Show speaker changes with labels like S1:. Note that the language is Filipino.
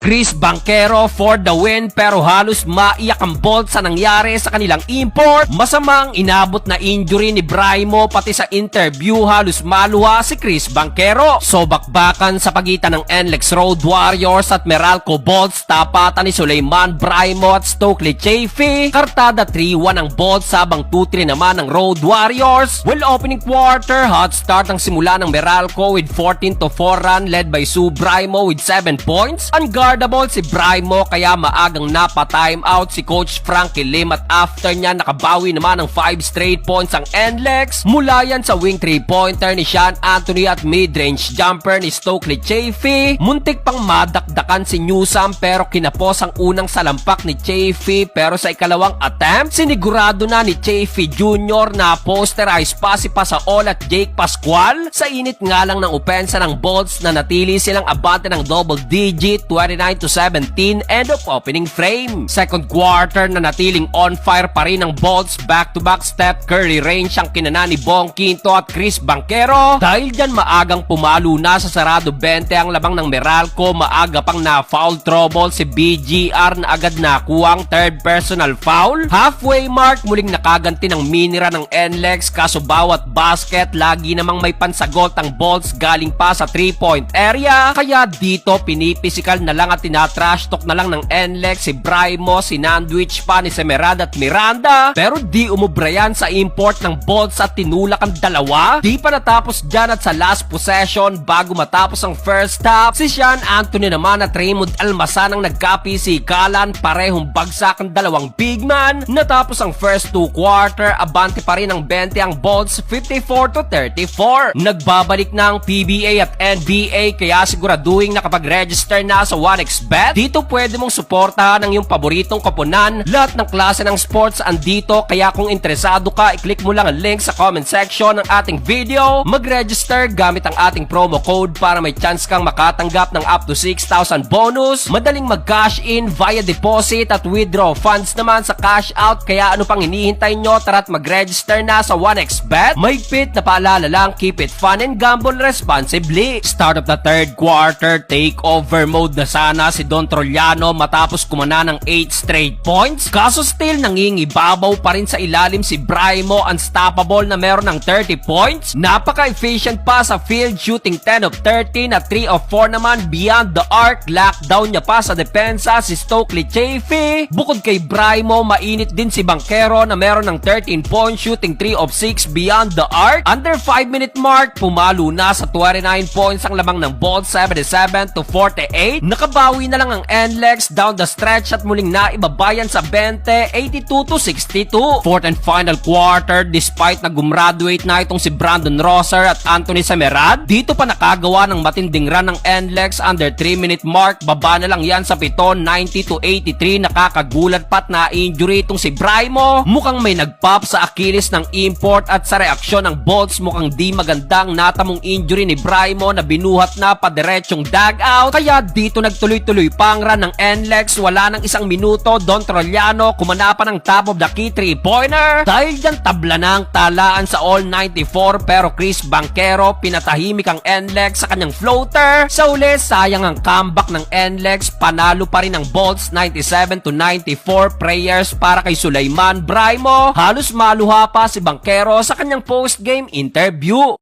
S1: Chris Banchero for the win pero halos maiyak ang Bolt sa nangyari sa kanilang import. Masamang inabot na injury ni Braimo pati sa interview halos maluha si Chris Banchero. So bakbakan sa pagitan ng NLEX Road Warriors at Meralco Bolts, tapatan ni Sulaiman Braimo at Stokely Chafee. Kartada 3-1 ang Bolts habang 2-3 naman ang Road Warriors. Well, opening quarter, hot start ang simula ng Meralco with 14-4 run led by Sue Braimo with 7 points. Unguardable si Braimo kaya maagang napa-time out si Coach Frankie Lim at after niya nakabawi naman ng 5 straight points ang NLEX. Mula yan sa wing 3-pointer ni Sean Anthony at mid-range jumper ni Stokely Chafee. Muntik pang madakdakan si Newsam pero kinapos ang unang salampak ni Chafee, pero sa ikalawang attempt sinigurado na ni Chafee Jr. na posterize pa si Pasaol at Jake Pascual. Sa init nga lang ng opensa ng Bolts na natili silang abante ng double digit 29-17 end of opening frame. Second quarter na natiling on fire pa rin ng Bolts, back-to-back Steph Curry range ang kinana ni Bong Quinto at Chris Banchero. Dahil dyan maagang pumalo na sa sarado 20 ang labang ng Meralco, maaga pang na foul trouble si BGR na agad nakuha ang third personal foul. Halfway mark muling nakaganti ng minira ng NLEX, kaso bawat basket lagi namang may pansagot ang Bolts galing pa sa 3-point area, kaya dito pinipisikal na lang at tinatrash talk na lang ng NLEX si Braimo, sinandwich pa ni Semerad at Miranda, pero di umubra yan sa import ng Bolts at tinulak ang dalawa. Di pa natapos dyan at sa last possession bago matapos ang first half, si Sean Anthony naman at Raymond Almasan ang nagkapisikalan, parehong bagsak ang dalawang big man. Natapos ang first 2 quarter, abante pa rin ang 20 ang Bolts 54-34. Nagbabalik na ang PBA at NBA kaya siguraduhin nakapag-register na sa 1xBet. Dito pwede mong suportahan ang iyong paboritong koponan. Lahat ng klase ng sports andito, kaya kung interesado ka, i-click mo lang ang link sa comment section ng ating video. Mag-register gamit ang ating promo code para may chance kang makatanggap ng up to 6,000 bonus. Madaling mag-cash in via deposit at withdraw funds naman sa cash out, kaya ano pang hinihintay nyo? Tara't mag-register na sa 1xBet. Mahigpit na paalala lang, keep it fun and gamble responsibly. Start of the third quarter, takeover mode na sana si Don Trollano matapos kumana ng 8 straight points. Kaso still nangingibabaw pa rin sa ilalim si Braimo, unstoppable na meron ng 30 points. Napaka-efficient pa sa field, shooting 10 of 13 at 3 of 4 naman beyond the arc. Lockdown niya pa sa depensa si Stokely Chafee. Bukod kay Braimo, mainit din si Banchero na meron ng 13 points, shooting 3 of 6 beyond the arc. Under 5-minute mark, pumalo na sa 29 points ang lamang ng Bolts, 77-48. Nakabawi na lang ang NLEX down the stretch at muling naibabayan sa 20, 82-62. Fourth and final quarter, despite na gumraduate na itong si Brandon Rosser at Anthony Semerad, dito pa nakagawa ng matinding run ng NLEX under 3-minute mark. Baba na lang yan sa 7, 90-83. Nakakagulat pat na injury itong si Braimo. Mukhang may nagpop sa Achilles ng import at sa reaksyon ng Bolts mukhang di magandang natamong injury ni Braimo na binuhat na padiretsong dugout. Kaya dito nagtuloy-tuloy pang run ng NLEX. Wala ng isang minuto, Don Trollano kumana pa ng top of the key 3-pointer. Dahil dyan tabla na ang talaan sa all 94, pero Chris Banchero pinatahimik ang NLEX sa kanyang floater. Sa uli, sayang ang comeback ng NLEX. Panalo pa rin ang Bolts 97-94. Prayers para kay Sulaiman Braimo. Halos maluha pa si Banchero sa kanyang post-game interview.